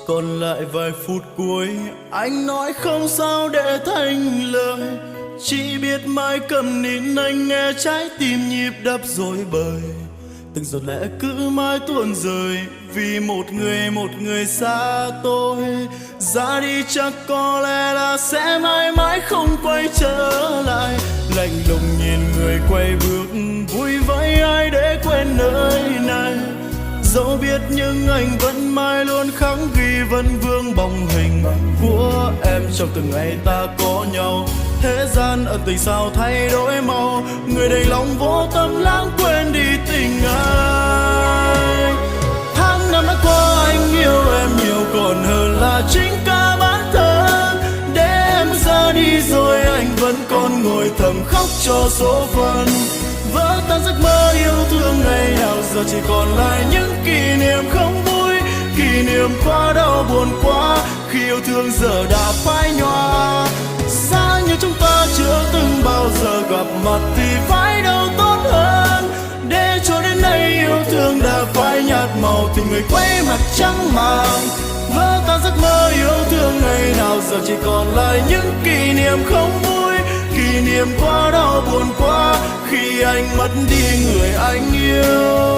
Còn lại vài phút cuối anh nói không sao để thành lời, chỉ biết mãi cầm nín anh nghe trái tim nhịp đập rối bời. Từng giọt lệ cứ mãi tuôn rơi vì một người xa tôi. Ra đi chắc có lẽ là sẽ mãi mãi không quay trở lại. Lạnh lùng nhìn người quay bước vui với ai để quên nơi này. Dẫu biết nhưng anh vẫn mãi luôn khắc ghi vấn vương bóng hình của em trong từng ngày ta có nhau. Thế gian ẩn tình sao thay đổi màu, người đầy lòng vô tâm lãng quên đi tình anh. Tháng năm đã qua anh yêu em nhiều còn hơn là chính cả bản thân. Để em ra đi rồi anh vẫn còn ngồi thầm khóc cho số phận. Vỡ tan giấc mơ yêu thương ngày nào giờ chỉ còn lại những kỷ niệm không vui. Kỷ niệm quá đau buồn quá khi yêu thương giờ đã phai nhòa. Xa như chúng ta chưa từng bao giờ gặp mặt thì phải đâu tốt hơn. Để cho đến nay yêu thương đã phai nhạt màu thì người quay mặt trắng màng. Vỡ tan giấc mơ yêu thương ngày nào giờ chỉ còn lại những kỷ niệm không vui. Kỷ niệm quá đau buồn quá khi anh mất đi người anh yêu.